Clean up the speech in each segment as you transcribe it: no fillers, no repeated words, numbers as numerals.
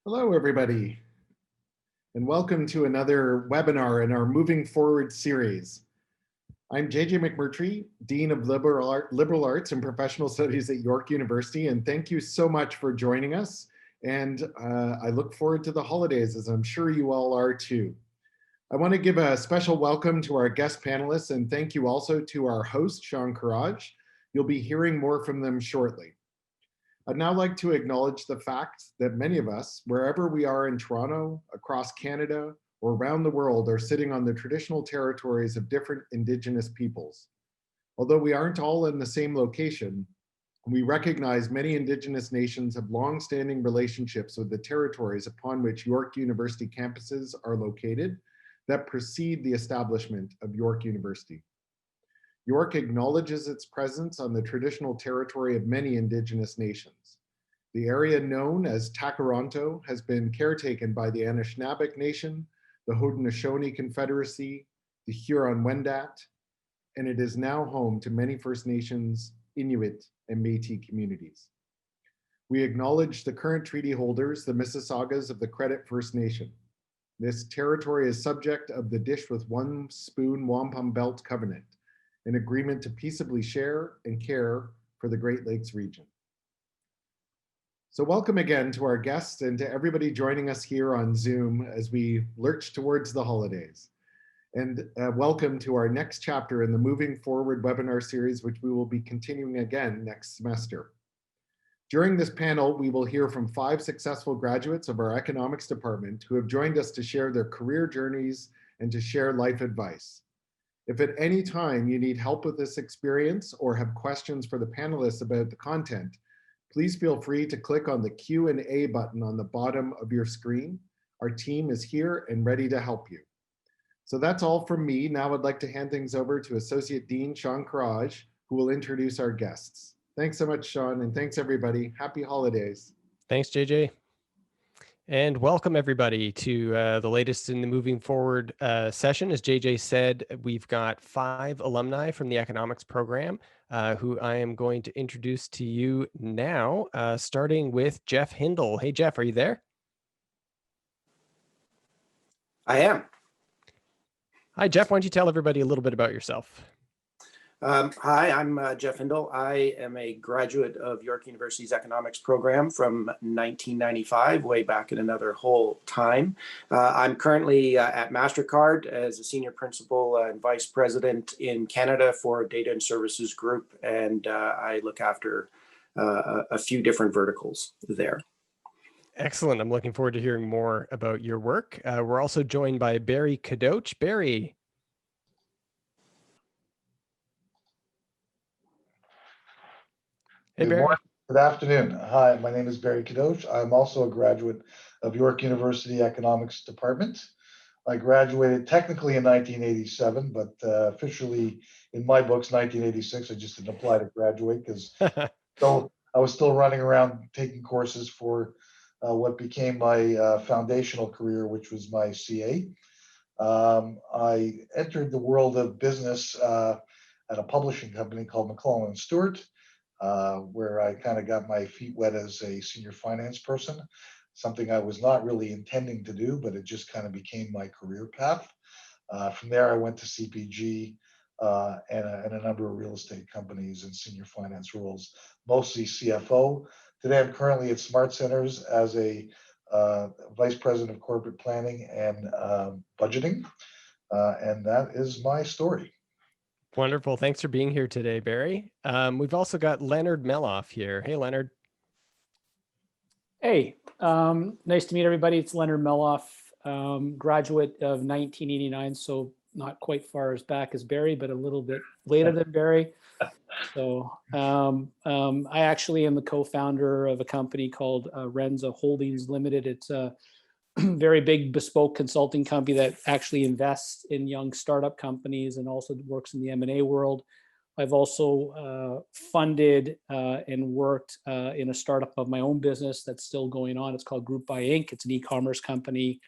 Hello, everybody, and welcome to another webinar in our Moving Forward series. I'm JJ McMurtry, Dean of Liberal Arts and Professional Studies at York University, and thank you so much for joining us. And I look forward to the holidays, as I'm sure you all are too. I want to give a special welcome to our guest panelists, and thank you also to our host, Sean Kheraj. You'll be hearing more from them shortly. I'd now like to acknowledge the fact that many of us, wherever we are in Toronto, across Canada, or around the world, are sitting on the traditional territories of different Indigenous peoples. Although we aren't all in the same location, we recognize many Indigenous nations have long-standing relationships with the territories upon which York University campuses are located that precede the establishment of York University. York acknowledges its presence on the traditional territory of many Indigenous nations. The area known as Takaronto has been caretaken by the Anishinaabe Nation, the Haudenosaunee Confederacy, the Huron-Wendat, and it is now home to many First Nations, Inuit, and Métis communities. We acknowledge the current treaty holders, the Mississaugas of the Credit First Nation. This territory is subject of the Dish with One Spoon Wampum Belt Covenant, an agreement to peaceably share and care for the Great Lakes region. So welcome again to our guests and to everybody joining us here on Zoom as we lurch towards the holidays. And welcome to our next chapter in the Moving Forward webinar series, which we will be continuing again next semester. During this panel, we will hear from 5 successful graduates of our economics department who have joined us to share their career journeys and to share life advice. If at any time you need help with this experience or have questions for the panelists about the content, please feel free to click on the Q&A button on the bottom of your screen. Our team is here and ready to help you. So that's all from me. Now I'd like to hand things over to Associate Dean Sean Kheraj, who will introduce our guests. Thanks so much, Sean, and thanks everybody. Happy holidays. Thanks, JJ. And welcome everybody to the latest in the Moving Forward session. As JJ said, we've got 5 alumni from the economics program who I am going to introduce to you now, starting with Jeff Hindle. Hey, Jeff, are you there? I am. Hi, Jeff. Why don't you tell everybody a little bit about yourself? Hi, I'm Jeff Hindle. I am a graduate of York University's economics program from 1995, way back in another whole time. I'm currently at Mastercard as a senior principal and vice president in Canada for Data and Services Group, and I look after a few different verticals there. Excellent. I'm looking forward to hearing more about your work. We're also joined by Barry Kadoch. Barry. Hey, Barry. Good afternoon. Hi, my name is Barry Kadoch. I'm also a graduate of York University Economics Department. I graduated technically in 1987, but officially in my books, 1986. I just didn't apply to graduate because I was still running around taking courses for what became my foundational career, which was my CA. I entered the world of business at a publishing company called McDonald Stewart, where I kind of got my feet wet as a senior finance person, something I was not really intending to do, but it just kind of became my career path. From there, I went to CPG and a number of real estate companies in senior finance roles, mostly CFO. Today, I'm currently at SmartCentres as a vice president of corporate planning and budgeting, and that is my story. Wonderful. Thanks for being here today, Barry. We've also got Leonard Meloff here. Hey, Leonard. Hey, nice to meet everybody. It's Leonard Meloff, graduate of 1989, so not quite far as back as Barry, but a little bit later than Barry. So I actually am the co-founder of a company called Renza Holdings Ltd. It's a very big bespoke consulting company that actually invests in young startup companies and also works in the M&A world. I've also funded and worked in a startup of my own business that's still going on. It's called Group by Inc. It's an e-commerce company.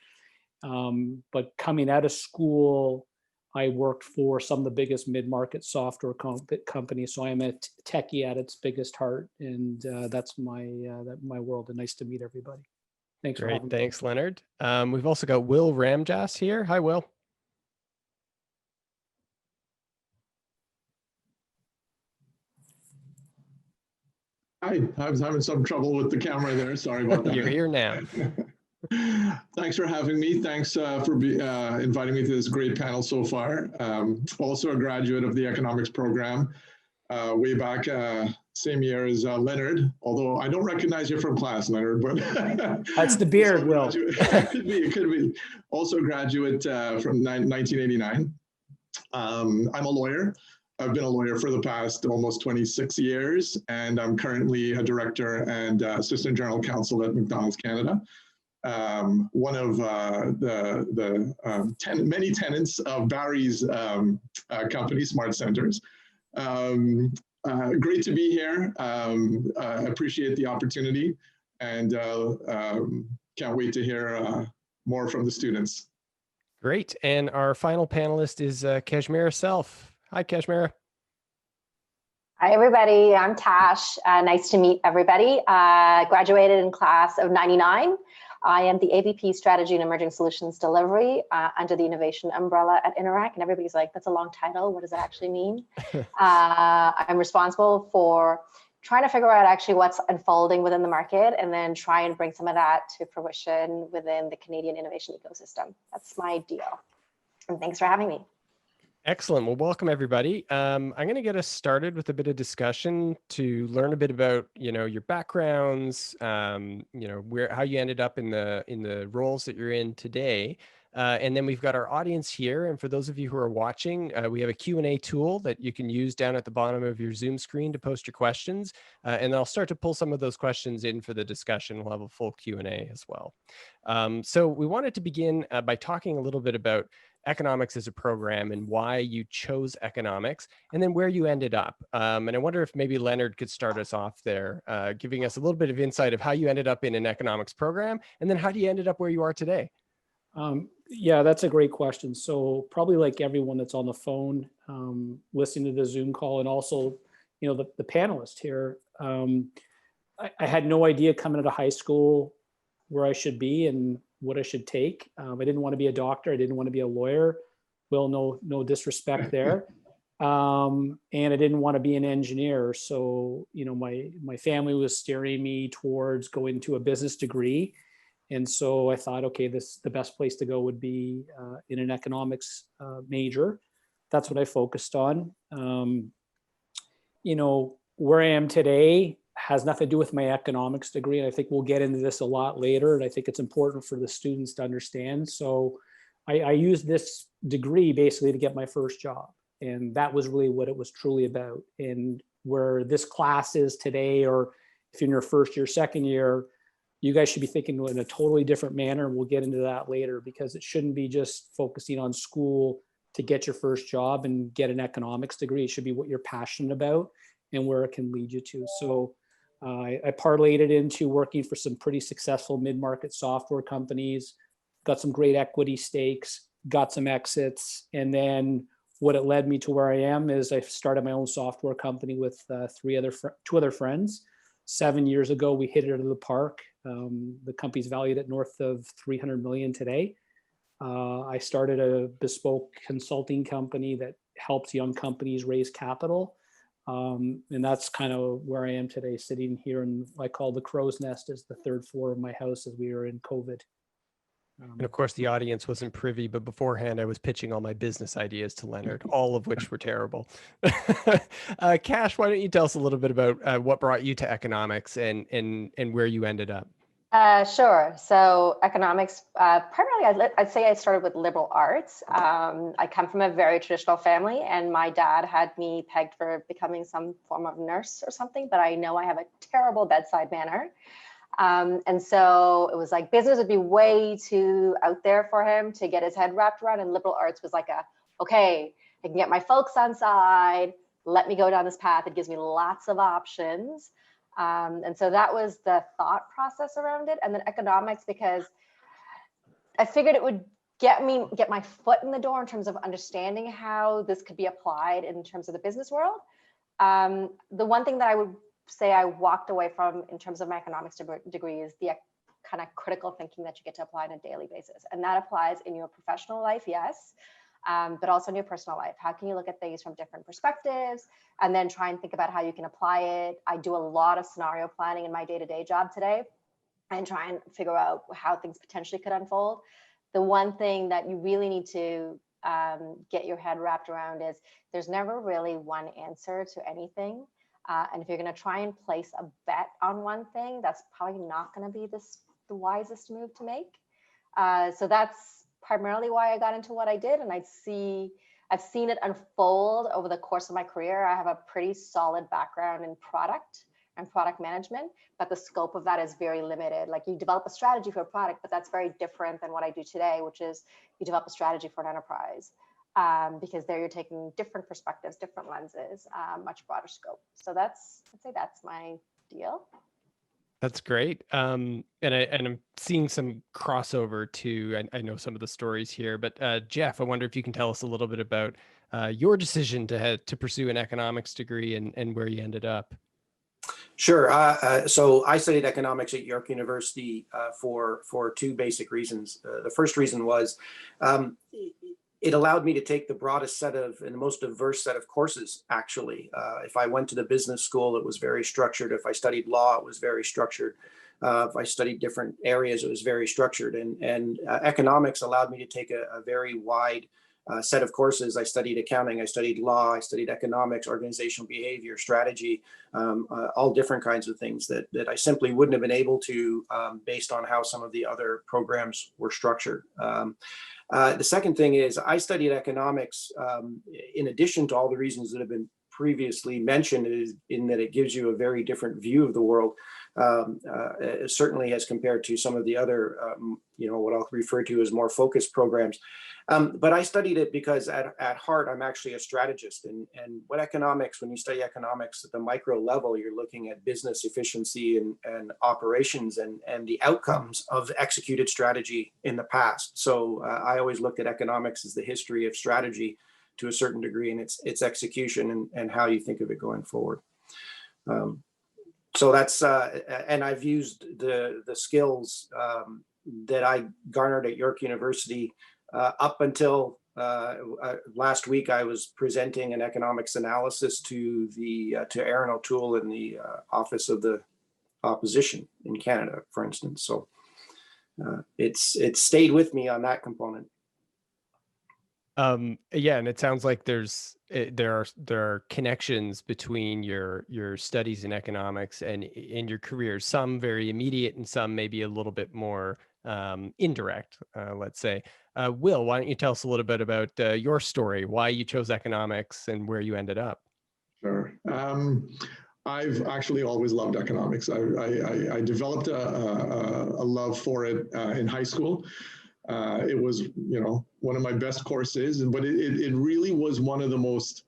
But coming out of school, I worked for some of the biggest mid-market software companies. So I am a techie at its biggest heart, and that's my world. And nice to meet everybody. Thanks for Great. having me. Thanks, Leonard. We've also got Will Ramjass here. Hi, Will. Hi, I was having some trouble with the camera there. Sorry about that. You're here now. Thanks for having me. Thanks for inviting me to this great panel so far. Also a graduate of the economics program way back, same year as Leonard, although I don't recognize you from class, Leonard, but That's the beard, Will. it could be. Also a graduate from 1989. I'm a lawyer. I've been a lawyer for the past almost 26 years, and I'm currently a director and assistant general counsel at McDonald's Canada. One of the many tenants of Barry's company, SmartCentres. Great to be here. I appreciate the opportunity, and can't wait to hear more from the students. Great. And our final panelist is Kashmera Self. Hi, Kashmera. Hi, everybody. I'm Tash. Nice to meet everybody. Graduated in class of 99. I am the AVP Strategy and Emerging Solutions Delivery under the Innovation umbrella at Interac. And everybody's like, that's a long title. What does that actually mean? I'm responsible for trying to figure out actually what's unfolding within the market and then try and bring some of that to fruition within the Canadian innovation ecosystem. That's my deal. And thanks for having me. Excellent. Well, welcome everybody. I'm going to get us started with a bit of discussion to learn a bit about, your backgrounds, how you ended up in the roles that you're in today. And then we've got our audience here. And for those of you who are watching, we have a Q&A tool that you can use down at the bottom of your Zoom screen to post your questions. And I'll start to pull some of those questions in for the discussion. We'll have a full Q&A as well. So we wanted to begin by talking a little bit about economics as a program and why you chose economics and then where you ended up. And I wonder if maybe Leonard could start us off there, giving us a little bit of insight of how you ended up in an economics program and then how you ended up where you are today. Yeah, that's a great question. So probably like everyone that's on the phone, listening to the Zoom call and also, the panelists here, I had no idea coming out of high school where I should be and what I should take. I didn't want to be a doctor. I didn't want to be a lawyer. Will, no disrespect there. And I didn't want to be an engineer. So, my family was steering me towards going to a business degree. And so I thought, okay, the best place to go would be in an economics major. That's what I focused on. Where I am today has nothing to do with my economics degree. And I think we'll get into this a lot later. And I think it's important for the students to understand. So I used this degree basically to get my first job. And that was really what it was truly about. And where this class is today, or if you're in your first year, second year, you guys should be thinking in a totally different manner. And we'll get into that later because it shouldn't be just focusing on school to get your first job and get an economics degree. It should be what you're passionate about and where it can lead you to. So I parlayed it into working for some pretty successful mid-market software companies, got some great equity stakes, got some exits. And then what it led me to where I am is I started my own software company with two other friends. 7 years ago, we hit it out of the park. The company's valued at north of 300 million today. I started a bespoke consulting company that helps young companies raise capital. And that's kind of where I am today, sitting here in I call the crow's nest as the third floor of my house as we were in COVID. And of course, the audience wasn't privy, but beforehand, I was pitching all my business ideas to Leonard, all of which were terrible. Cash, why don't you tell us a little bit about what brought you to economics and where you ended up? Sure. So economics, primarily, I'd say I started with liberal arts. I come from a very traditional family, and my dad had me pegged for becoming some form of nurse or something, but I know I have a terrible bedside manner. And so it was like business would be way too out there for him to get his head wrapped around, and liberal arts was like okay, I can get my folks on side, let me go down this path. It gives me lots of options. And so that was the thought process around it. And then economics, because I figured it would get my foot in the door in terms of understanding how this could be applied in terms of the business world. The one thing that I would say I walked away from in terms of my economics degree is the kind of critical thinking that you get to apply on a daily basis. And that applies in your professional life, yes, but also in your personal life. How can you look at things from different perspectives and then try and think about how you can apply it? I do a lot of scenario planning in my day-to-day job today and try and figure out how things potentially could unfold. The one thing that you really need to get your head wrapped around is there's never really one answer to anything. And if you're going to try and place a bet on one thing, that's probably not going to be the wisest move to make. So that's primarily why I got into what I did. And I've seen it unfold over the course of my career. I have a pretty solid background in product and product management, but the scope of that is very limited. Like, you develop a strategy for a product, but that's very different than what I do today, which is you develop a strategy for an enterprise, because there you're taking different perspectives, different lenses, much broader scope. So I'd say that's my deal. That's great. And I'm seeing some crossover too. I know some of the stories here, but Jeff, I wonder if you can tell us a little bit about your decision to pursue an economics degree and where you ended up. Sure. So I studied economics at York University for two basic reasons. The first reason was it allowed me to take the broadest set of and the most diverse set of courses, actually. If I went to the business school, it was very structured. If I studied law, it was very structured. If I studied different areas, it was very structured. And economics allowed me to take a very wide set of courses. I studied accounting, I studied law, I studied economics, organizational behavior, strategy, all different kinds of things that I simply wouldn't have been able to based on how some of the other programs were structured. The second thing is I studied economics in addition to all the reasons that have been previously mentioned, is in that it gives you a very different view of the world, certainly as compared to some of the other, what I'll refer to as more focused programs. But I studied it because at heart, I'm actually a strategist. And when you study economics at the micro level, you're looking at business efficiency and operations and the outcomes of executed strategy in the past. So I always looked at economics as the history of strategy to a certain degree, and its execution and how you think of it going forward. So that's, and I've used the skills that I garnered at York University up until last week. I was presenting an economics analysis to Aaron O'Toole in the Office of the Opposition in Canada, for instance. So it's stayed with me on that component. Yeah, and it sounds like there are connections between your studies in economics and in your career, some very immediate and some maybe a little bit more indirect, let's say. Will, why don't you tell us a little bit about your story, why you chose economics and where you ended up? Sure. I've actually always loved economics. I developed a love for it in high school. It was, one of my best courses, but it really was one of the most,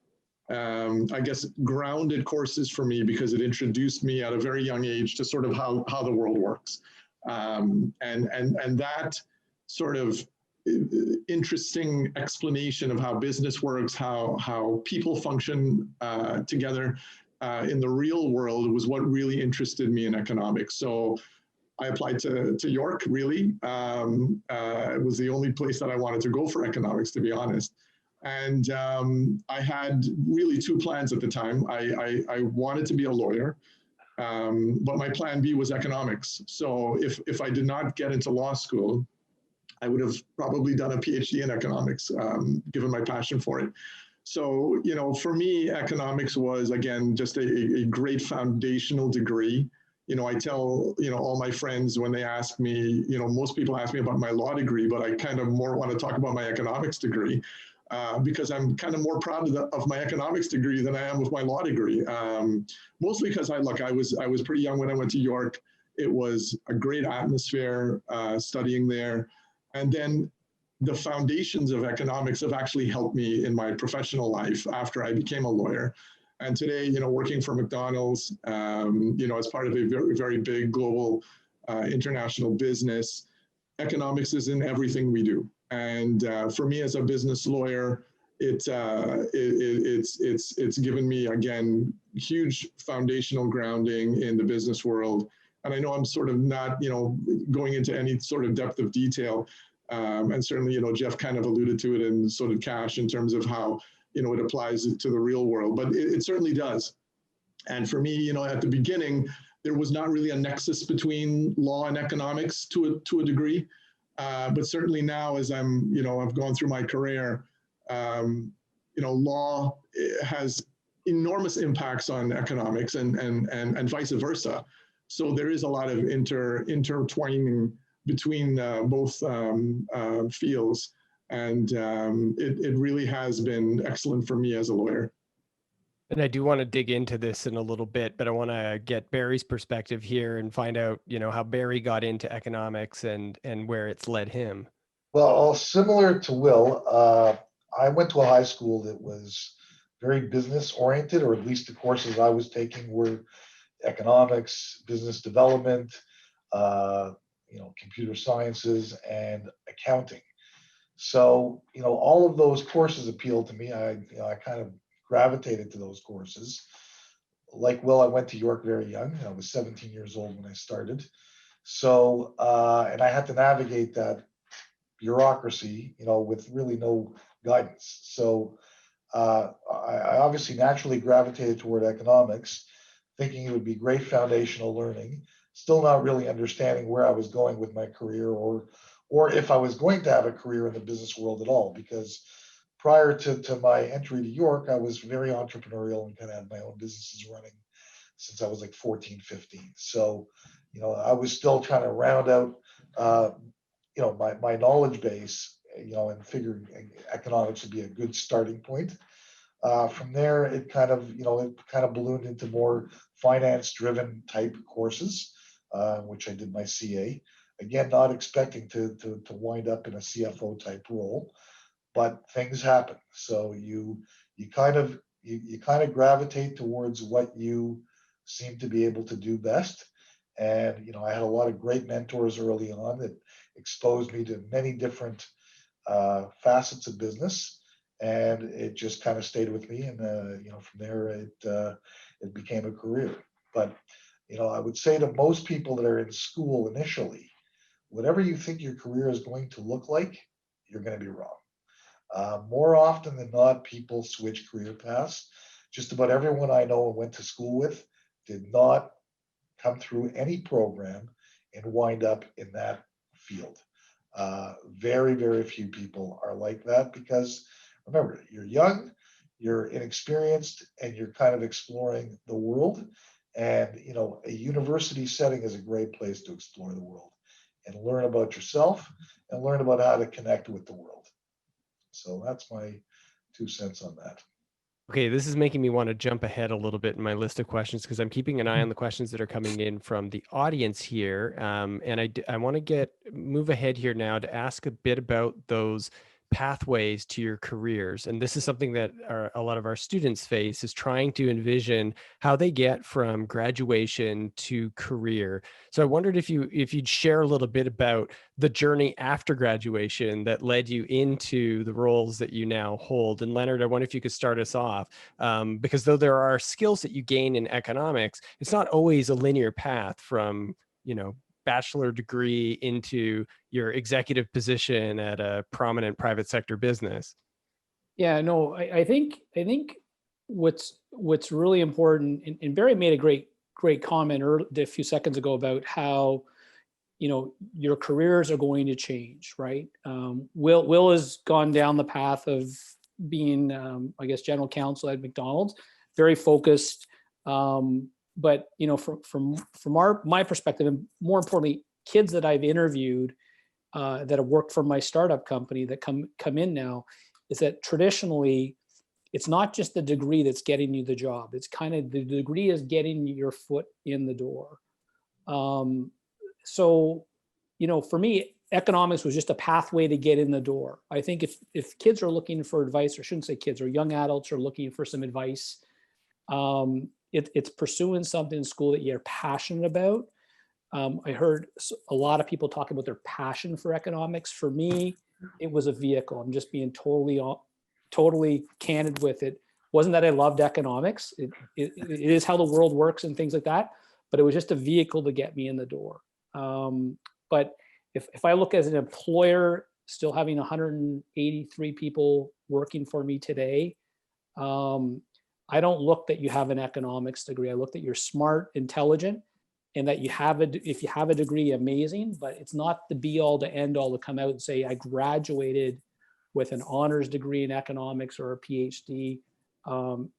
I guess, grounded courses for me, because it introduced me at a very young age to sort of how the world works. And that sort of interesting explanation of how business works, how people function together in the real world was what really interested me in economics. So I applied to York, really. It was the only place that I wanted to go for economics, to be honest. And I had really two plans at the time. I wanted to be a lawyer, but my plan B was economics. So if I did not get into law school, I would have probably done a PhD in economics, given my passion for it. So, for me, economics was, again, just a great foundational degree. I tell, all my friends when they ask me, most people ask me about my law degree, but I kind of more want to talk about my economics degree because I'm kind of more proud of my economics degree than I am with my law degree. Mostly because I was pretty young when I went to York. It was a great atmosphere studying there. And then the foundations of economics have actually helped me in my professional life after I became a lawyer. And today, working for McDonald's, as part of a very, very big global international business, economics is in everything we do. And for me as a business lawyer, it's given me, again, huge foundational grounding in the business world And I know I'm sort of not, going into any sort of depth of detail. And certainly, Jeff kind of alluded to it in sort of Cash in terms of how, it applies to the real world, but it certainly does. And for me, at the beginning, there was not really a nexus between law and economics to a degree. But certainly now, as I've gone through my career, law has enormous impacts on economics and vice versa. So there is a lot of intertwining between both fields. And it really has been excellent for me as a lawyer. And I do want to dig into this in a little bit, but I want to get Barry's perspective here and find out, how Barry got into economics and where it's led him. Well, similar to Will, I went to a high school that was very business oriented, or at least the courses I was taking were economics, business development, computer sciences, and accounting. So, all of those courses appealed to me. I kind of gravitated to those courses. Like Will, I went to York very young. I was 17 years old when I started. So, and I had to navigate that bureaucracy, with really no guidance. So, I obviously naturally gravitated toward economics, thinking it would be great foundational learning, still not really understanding where I was going with my career or if I was going to have a career in the business world at all, because prior to my entry to York, I was very entrepreneurial and kind of had my own businesses running since I was like 14, 15. So, I was still trying to round out, my knowledge base, and figured economics would be a good starting point. From there, it kind of ballooned into more finance-driven type courses, which I did my CA. Again, not expecting to wind up in a CFO type role, but things happen. So you kind of gravitate towards what you seem to be able to do best. And I had a lot of great mentors early on that exposed me to many different facets of business, and it just kind of stayed with me. And from there, it became a career. But I would say to most people that are in school initially, whatever you think your career is going to look like, you're going to be wrong. More often than not, people switch career paths. Just about everyone I know and went to school with did not come through any program and wind up in that field. Very, very few people are like that because, remember, you're young, you're inexperienced, and you're kind of exploring the world. And, a university setting is a great place to explore the world and learn about yourself and learn about how to connect with the world. So that's my 2 cents on that. Okay, this is making me want to jump ahead a little bit in my list of questions because I'm keeping an eye on the questions that are coming in from the audience here. And I want to move ahead here now to ask a bit about those pathways to your careers. And this is something that a lot of our students face, is trying to envision how they get from graduation to career. So I wondered if you'd share a little bit about the journey after graduation that led you into the roles that you now hold. And Leonard, I wonder if you could start us off, because though there are skills that you gain in economics, it's not always a linear path from, bachelor degree into your executive position at a prominent private sector business. Yeah, no, I think what's really important, and Barry made a great comment a few seconds ago about how your careers are going to change, right? Will has gone down the path of being, I guess, general counsel at McDonald's, very focused. But from my perspective, and more importantly, kids that I've interviewed that have worked for my startup company that come in now, is that traditionally it's not just the degree that's getting you the job. It's kind of the degree is getting your foot in the door. So, for me, economics was just a pathway to get in the door. I think if kids are looking for advice, or I shouldn't say kids, or young adults are looking for some advice, it's pursuing something in school that you're passionate about. I heard a lot of people talk about their passion for economics. For me, it was a vehicle. I'm just being totally candid with it. Wasn't that I loved economics. It is how the world works and things like that. but it was just a vehicle to get me in the door. But if I look as an employer, still having 183 people working for me today, I don't look that you have an economics degree. I look that you're smart, intelligent, and that you have if you have a degree, amazing, but it's not the be all to end all to come out and say, I graduated with an honors degree in economics or a PhD.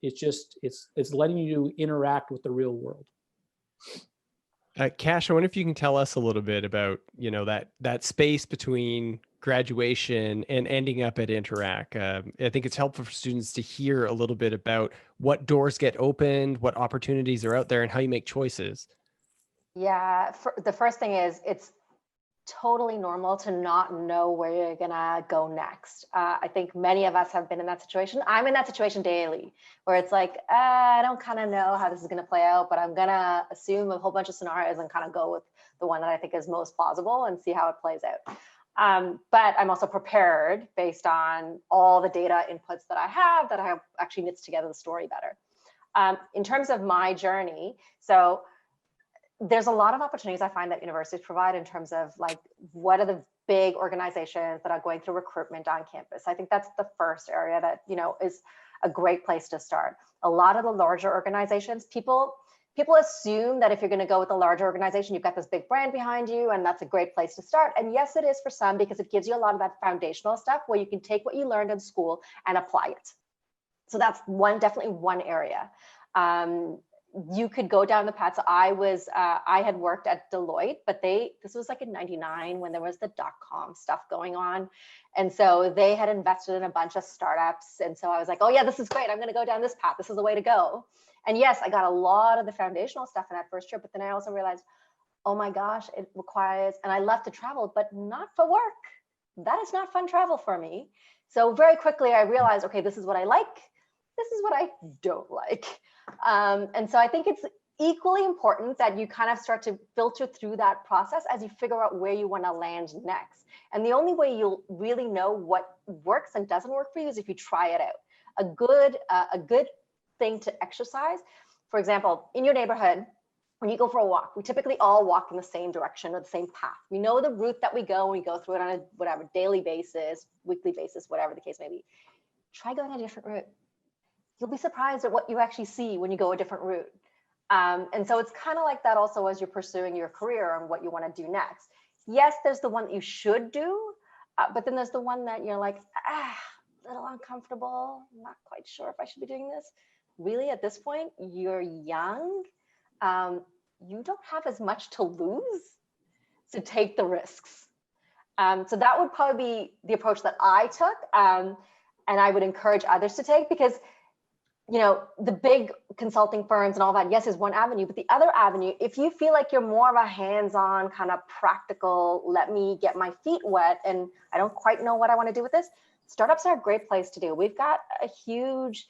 It's letting you interact with the real world. Cash, I wonder if you can tell us a little bit about, that space between graduation and ending up at Interac. I think it's helpful for students to hear a little bit about what doors get opened, what opportunities are out there, and how you make choices. Yeah, the first thing is it's totally normal to not know where you're gonna go next. I think many of us have been in that situation. I'm in that situation daily, where it's like, I don't kind of know how this is gonna play out, but I'm gonna assume a whole bunch of scenarios and kind of go with the one that I think is most plausible and see how it plays out. But I'm also prepared based on all the data inputs that I have actually knits together the story better. In terms of my journey, so there's a lot of opportunities I find that universities provide in terms of like, what are the big organizations that are going through recruitment on campus? I think that's the first area that, is a great place to start. A lot of the larger organizations, people assume that if you're going to go with a larger organization, you've got this big brand behind you, and that's a great place to start. And yes, it is for some, because it gives you a lot of that foundational stuff where you can take what you learned in school and apply it. So that's definitely one area. You could go down the path. So I had worked at Deloitte, but this was like in '99 when there was the .com stuff going on. And so they had invested in a bunch of startups. And so I was like, oh yeah, this is great. I'm going to go down this path. This is the way to go. And yes, I got a lot of the foundational stuff in that first year, but then I also realized, oh my gosh, it requires, and I love to travel, but not for work. That is not fun travel for me. So very quickly I realized, okay, this is what I like. This is what I don't like. And so I think it's equally important that you kind of start to filter through that process as you figure out where you want to land next. And the only way you'll really know what works and doesn't work for you is if you try it out. A good thing to exercise, for example, in your neighborhood, when you go for a walk, we typically all walk in the same direction or the same path. We know the route that we go, and we go through it on a daily basis, weekly basis, whatever the case may be. Try going a different route. You'll be surprised at what you actually see when you go a different route. And so it's kind of like that also as you're pursuing your career and what you want to do next. Yes, there's the one that you should do, but then there's the one that you're like, a little uncomfortable, not quite sure if I should be doing this. Really, at this point, you're young. You don't have as much to lose, so take the risks. So that would probably be the approach that I took, and I would encourage others to take, because the big consulting firms and all that, yes, is one avenue, but the other avenue, if you feel like you're more of a hands-on kind of practical, let me get my feet wet and I don't quite know what I want to do with this, startups are a great place to do. We've got a huge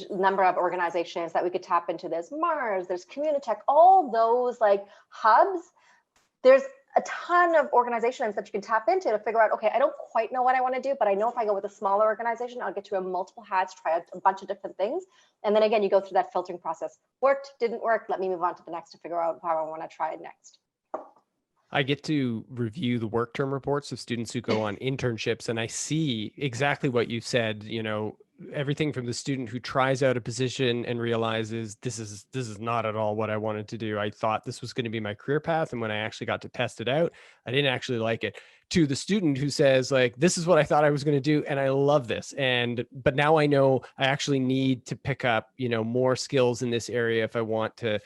number of organizations that we could tap into. There's Mars, there's Communitech, all those like hubs. There's a ton of organizations that you can tap into to figure out, okay, I don't quite know what I want to do, but I know if I go with a smaller organization, I'll get to wear multiple hats, try out a bunch of different things. And then again, you go through that filtering process. Worked, didn't work, let me move on to the next to figure out how I want to try it next. I get to review the work term reports of students who go on internships, and I see exactly what you said, everything from the student who tries out a position and realizes this is not at all what I wanted to do. I thought this was going to be my career path, and when I actually got to test it out, I didn't actually like it. To the student who says like, this is what I thought I was going to do, and I love this, but now I know I actually need to pick up more skills in this area if I want to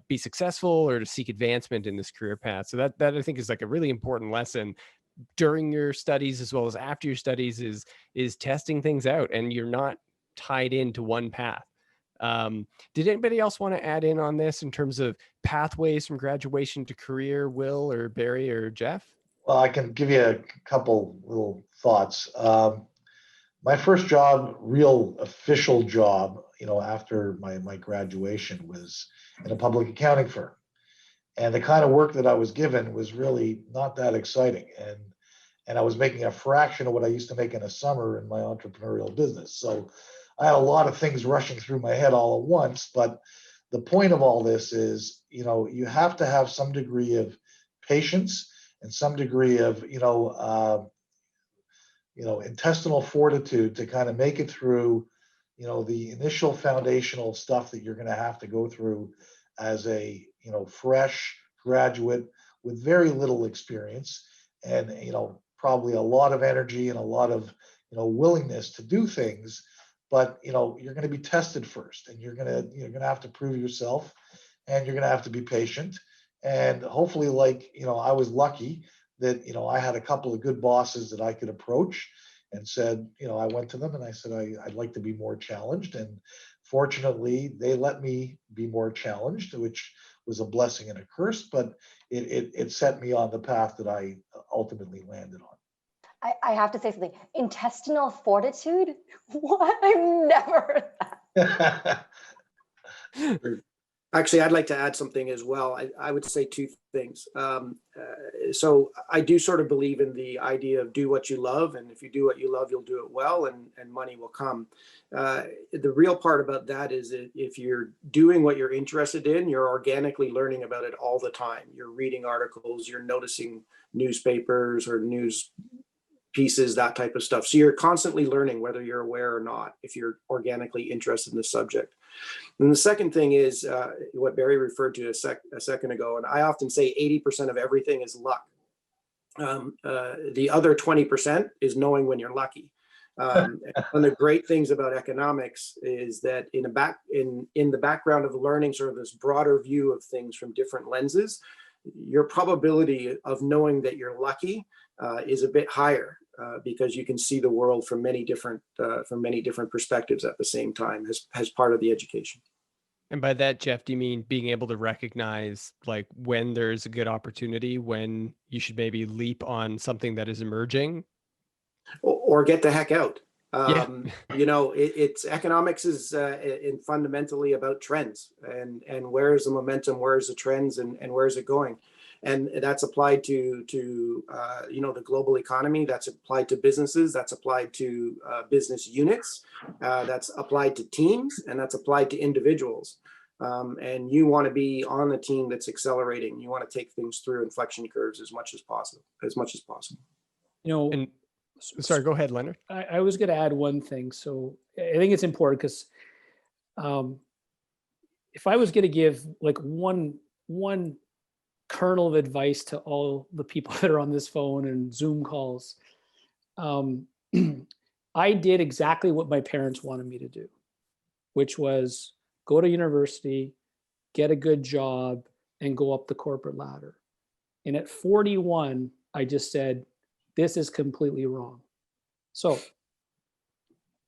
be successful or to seek advancement in this career path. So that I think is like a really important lesson during your studies as well as after your studies is testing things out, and you're not tied into one path. Did anybody else want to add in on this in terms of pathways from graduation to career? Will or Barry or Jeff? Well, I can give you a couple little thoughts. My first job, real official job, after my graduation, was in a public accounting firm. And the kind of work that I was given was really not that exciting. And I was making a fraction of what I used to make in a summer in my entrepreneurial business. So I had a lot of things rushing through my head all at once, but the point of all this is, you have to have some degree of patience and some degree of, intestinal fortitude to kind of make it through, the initial foundational stuff that you're going to have to go through as a, fresh graduate with very little experience and, probably a lot of energy and a lot of, willingness to do things. But, you're going to be tested first, and you're going to have to prove yourself, and you're going to have to be patient. And hopefully, I was lucky that, I had a couple of good bosses that I could approach and said, I went to them and I said, I'd like to be more challenged. And fortunately, they let me be more challenged, which was a blessing and a curse, but it set me on the path that I ultimately landed on. I have to say something. Intestinal fortitude? What? I've never heard that. Actually, I'd like to add something as well. I would say two things. So I do sort of believe in the idea of do what you love. And if you do what you love, you'll do it well, and money will come. The real part about that is that if you're doing what you're interested in, you're organically learning about it all the time. You're reading articles, you're noticing newspapers or news pieces, that type of stuff. So you're constantly learning whether you're aware or not, if you're organically interested in the subject. And the second thing is what Barry referred to a second ago, and I often say 80% of everything is luck. The other 20% is knowing when you're lucky. One of the great things about economics is that in the background of learning sort of this broader view of things from different lenses, your probability of knowing that you're lucky is a bit higher because you can see the world from many different perspectives at the same time as part of the education. And by that, Jeff, do you mean being able to recognize like when there's a good opportunity, when you should maybe leap on something that is emerging? Or get the heck out. Yeah. It's economics is fundamentally about trends and where is the momentum, where is the trends, and where is it going? And that's applied to the global economy. That's applied to businesses. That's applied to business units. That's applied to teams, and that's applied to individuals. And you want to be on the team that's accelerating. You want to take things through inflection curves as much as possible. And sorry, go ahead, Leonard. I was going to add one thing. So I think it's important because if I was going to give like one kernel of advice to all the people that are on this phone and Zoom calls, I did exactly what my parents wanted me to do, which was go to university, get a good job, and go up the corporate ladder. And at 41, I just said, this is completely wrong. So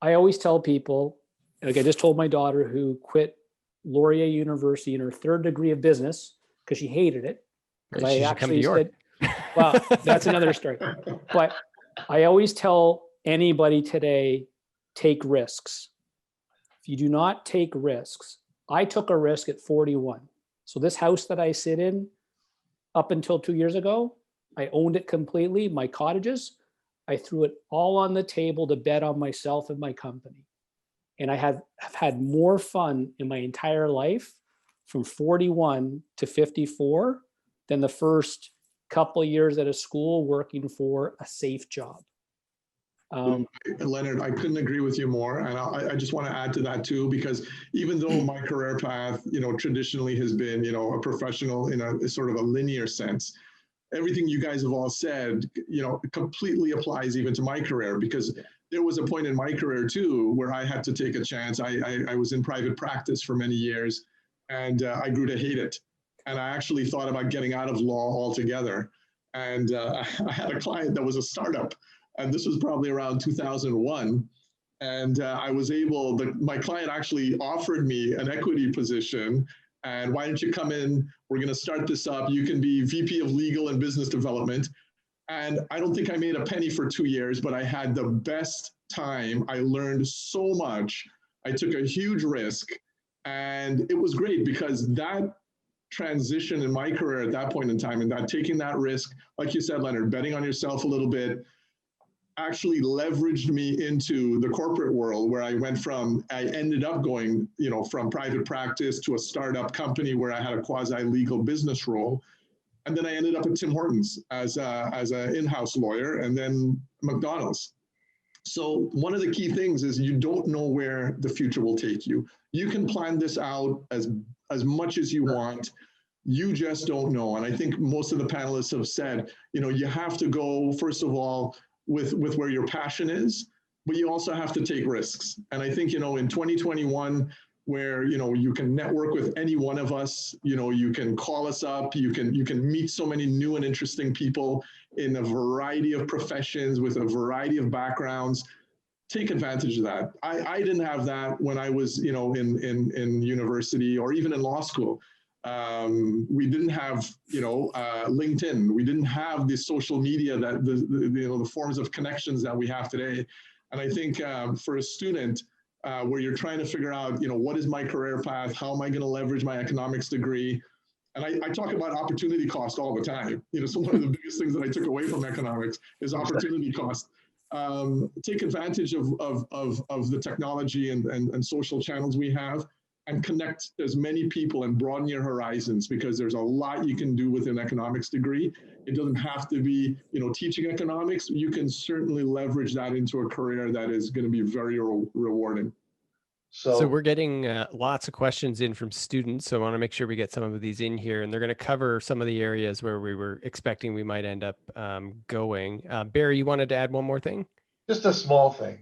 I always tell people, like I just told my daughter who quit Laurier University in her third degree of business because she hated it. Because I actually said, well, that's another story. But I always tell anybody today, take risks. If you do not take risks, I took a risk at 41. So this house that I sit in, up until 2 years ago, I owned it completely, my cottages. I threw it all on the table to bet on myself and my company. And I have had more fun in my entire life from 41 to 54 than the first couple of years at a school working for a safe job. Leonard, I couldn't agree with you more. And I just want to add to that too, because even though my career path, traditionally has been, a professional in a sort of a linear sense, everything you guys have all said, completely applies even to my career, because there was a point in my career too, where I had to take a chance. I was in private practice for many years, and I grew to hate it. And I actually thought about getting out of law altogether. And I had a client that was a startup, and this was probably around 2001. And I was able, my client actually offered me an equity position. And why don't you come in? We're going to start this up. You can be VP of Legal and Business Development. And I don't think I made a penny for 2 years, but I had the best time. I learned so much. I took a huge risk. And it was great because that transition in my career at that point in time, and that taking that risk, like you said, Leonard, betting on yourself a little bit, actually leveraged me into the corporate world, where I ended up going, from private practice to a startup company where I had a quasi-legal business role. And then I ended up at Tim Hortons as an in-house lawyer, and then McDonald's. So one of the key things is you don't know where the future will take you. You can plan this out as much as you want. You just don't know. And I think most of the panelists have said, you have to go, first of all, with where your passion is, but you also have to take risks. And I think, in 2021, where, you can network with any one of us, you can call us up, you can meet so many new and interesting people in a variety of professions with a variety of backgrounds. Take advantage of that. I didn't have that when I was, in university or even in law school. We didn't have, LinkedIn. We didn't have the social media that the forms of connections that we have today. And I think for a student, where you're trying to figure out, what is my career path? How am I going to leverage my economics degree? And I talk about opportunity cost all the time. So one of the biggest things that I took away from economics is opportunity cost. Take advantage of the technology and social channels we have, and connect as many people and broaden your horizons, because there's a lot you can do with an economics degree. It doesn't have to be, teaching economics. You can certainly leverage that into a career that is going to be very rewarding. So we're getting lots of questions in from students. So I want to make sure we get some of these in here, and they're going to cover some of the areas where we were expecting we might end up going. Barry, you wanted to add one more thing? Just a small thing.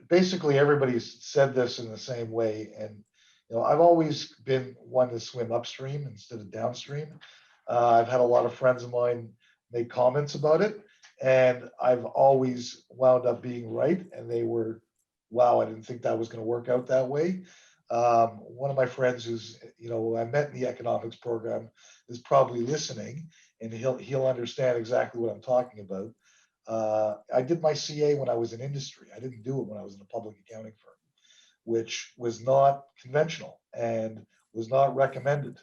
Basically, everybody's said this in the same way. And, I've always been one to swim upstream instead of downstream. I've had a lot of friends of mine make comments about it, and I've always wound up being right. And they were, wow, I didn't think that was going to work out that way. One of my friends who's, I met in the economics program is probably listening, and he'll understand exactly what I'm talking about. I did my CA when I was in industry. I didn't do it when I was in a public accounting firm, which was not conventional and was not recommended.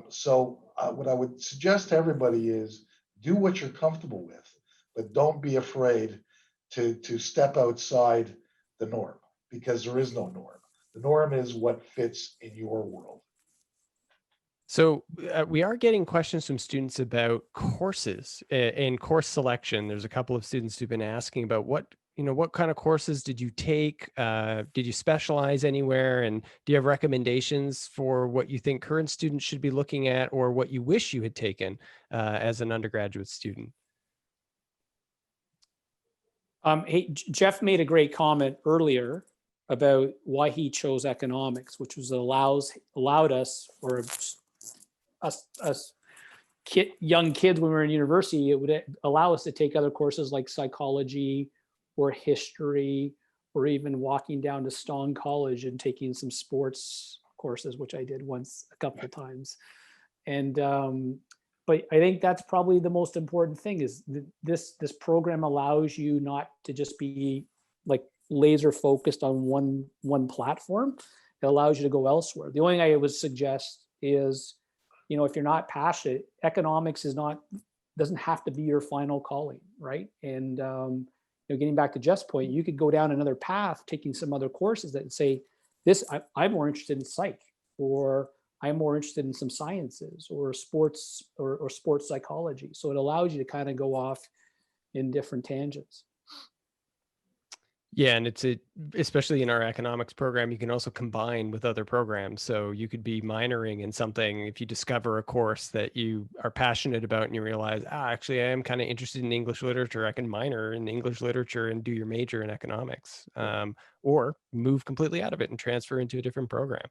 So what I would suggest to everybody is do what you're comfortable with, but don't be afraid to step outside the norm, because there is no norm. The norm is what fits in your world. So we are getting questions from students about courses and course selection. There's a couple of students who've been asking about what kind of courses did you take? Did you specialize anywhere? And do you have recommendations for what you think current students should be looking at, or what you wish you had taken as an undergraduate student? Hey, Jeff made a great comment earlier about why he chose economics, which was allowed us, or us young kids when we were in university, it would allow us to take other courses like psychology or history, or even walking down to Stone College and taking some sports courses, which I did once a couple of times. And but I think that's probably the most important thing, is this program allows you not to just be like laser focused on one platform. It allows you to go elsewhere. The only thing I would suggest is, if you're not passionate, economics doesn't have to be your final calling, right? And getting back to Jeff's point, you could go down another path, taking some other courses that say, I'm more interested in psych, or I'm more interested in some sciences, or sports, or sports psychology. So it allows you to kind of go off in different tangents. Yeah, and especially in our economics program, you can also combine with other programs. So you could be minoring in something if you discover a course that you are passionate about and you realize, actually, I am kind of interested in English literature. I can minor in English literature and do your major in economics, or move completely out of it and transfer into a different program.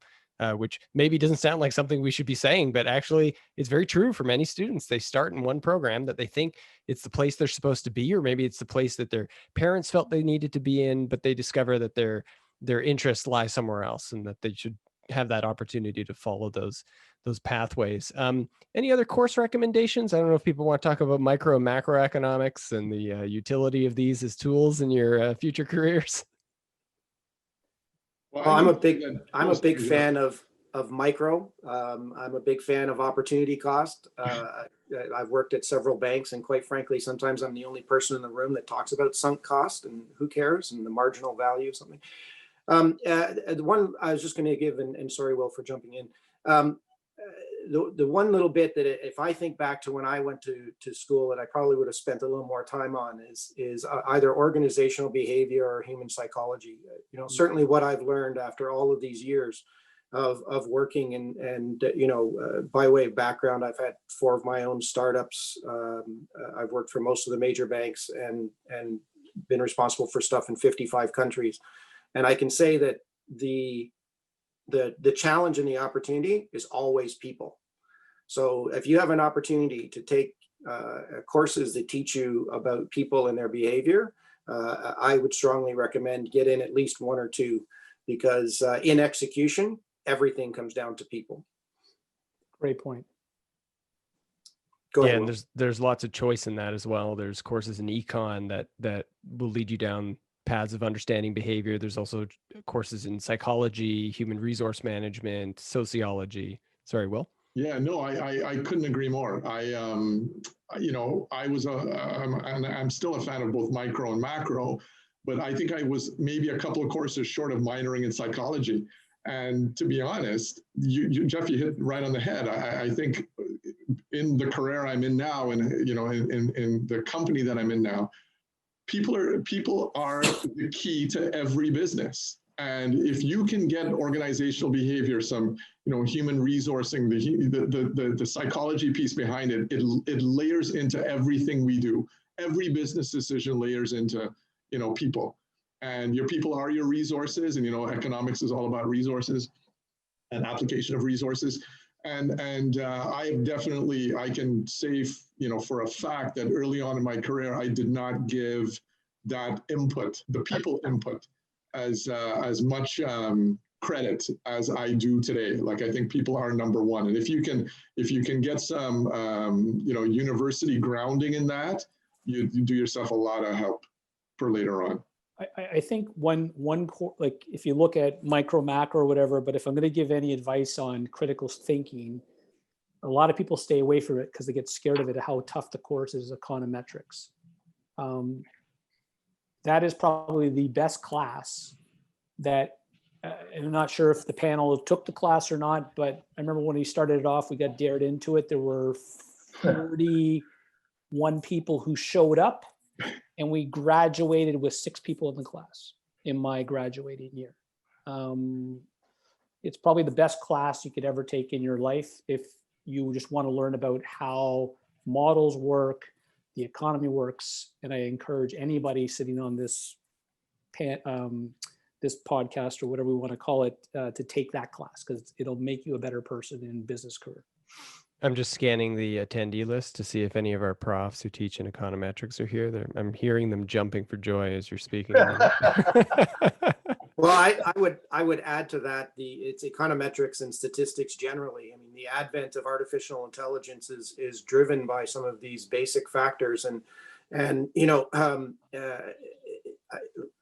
Which maybe doesn't sound like something we should be saying, but actually it's very true for many students. They start in one program that they think it's the place they're supposed to be, or maybe it's the place that their parents felt they needed to be in, but they discover that their interests lie somewhere else, and that they should have that opportunity to follow those pathways. Any other course recommendations? I don't know if people want to talk about micro and macroeconomics and the utility of these as tools in your future careers. Well, I'm a big fan of micro. I'm a big fan of opportunity cost. I've worked at several banks, and quite frankly, sometimes I'm the only person in the room that talks about sunk cost and who cares and the marginal value of something. The one I was just going to give, and sorry, Will, for jumping in. The one little bit that if I think back to when I went to school that I probably would have spent a little more time on is either organizational behavior or human psychology. You know, certainly what I've learned after all of these years of working and you know, by way of background, I've had 4 of my own startups. I've worked for most of the major banks and been responsible for stuff in 55 countries. And I can say that the challenge and the opportunity is always people. So if you have an opportunity to take courses that teach you about people and their behavior, I would strongly recommend get in at least 1 or 2, because in execution, everything comes down to people. Great point. Go ahead, Yeah, and Will. there's lots of choice in that as well. There's courses in econ that will lead you down paths of understanding behavior. There's also courses in psychology, human resource management, sociology. Sorry, Will? Yeah, no, I couldn't agree more. You know, I'm still a fan of both micro and macro, but I think I was maybe a couple of courses short of minoring in psychology. And to be honest, Jeff, you hit right on the head. I think in the career I'm in now, and you know, in the company that I'm in now, people are the key to every business. And if you can get organizational behavior, some, you know, human resourcing, the psychology piece behind it, it layers into everything we do. Every business decision layers into, you know, people. And your people are your resources, and you know, economics is all about resources and application of resources. And I can say, you know, for a fact that early on in my career, I did not give that input, the people input, as much credit as I do today. Like, I think people are number one, and if you can get some you know, university grounding in that, you do yourself a lot of help for later on. I think one like if you look at micro, macro, or whatever, but if I'm going to give any advice on critical thinking, a lot of people stay away from it because they get scared of it, how tough the course is, econometrics. That is probably the best class that, and I'm not sure if the panel took the class or not, but I remember when we started it off, we got dared into it. There were 31 people who showed up, and we graduated with 6 people in the class in my graduating year. It's probably the best class you could ever take in your life if you just want to learn about how models work, the economy works. And I encourage anybody sitting on this this podcast or whatever we want to call it to take that class, because it'll make you a better person in business career. I'm just scanning the attendee list to see if any of our profs who teach in econometrics are here. I'm hearing them jumping for joy as you're speaking. Well, I would add to that it's econometrics and statistics generally. I mean, the advent of artificial intelligence is driven by some of these basic factors, and you know,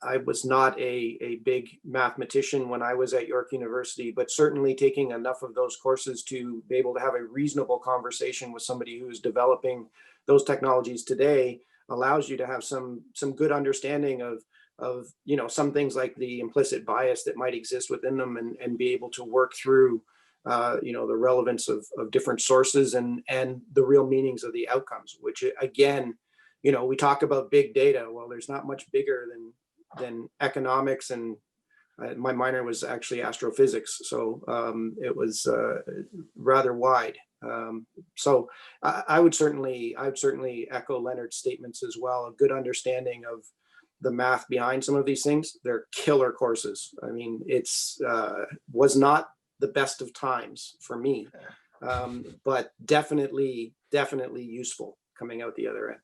I was not a big mathematician when I was at York University, but certainly taking enough of those courses to be able to have a reasonable conversation with somebody who is developing those technologies today allows you to have some good understanding of you know, some things like the implicit bias that might exist within them, and be able to work through you know, the relevance of different sources and the real meanings of the outcomes, which again, you know, we talk about big data. Well, there's not much bigger than economics, and my minor was actually astrophysics, so it was rather wide. So I would certainly echo Leonard's statements as well. A good understanding of the math behind some of these things. They're killer courses. I mean, it's was not the best of times for me, but definitely useful coming out the other end.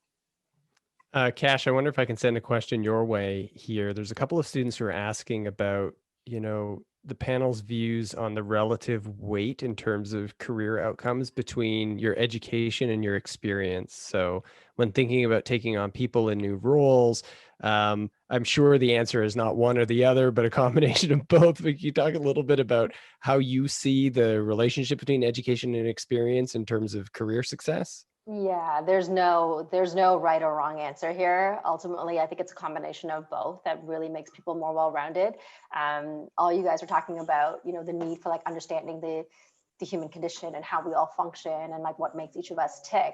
Cash, I wonder if I can send a question your way here. There's a couple of students who are asking about, you know, the panel's views on the relative weight in terms of career outcomes between your education and your experience. So when thinking about taking on people in new roles, I'm sure the answer is not one or the other, but a combination of both. But can you talk a little bit about how you see the relationship between education and experience in terms of career success? Yeah, there's no right or wrong answer here. Ultimately, I think it's a combination of both that really makes people more well-rounded. All you guys are talking about, the need for like understanding the human condition and how we all function and like what makes each of us tick.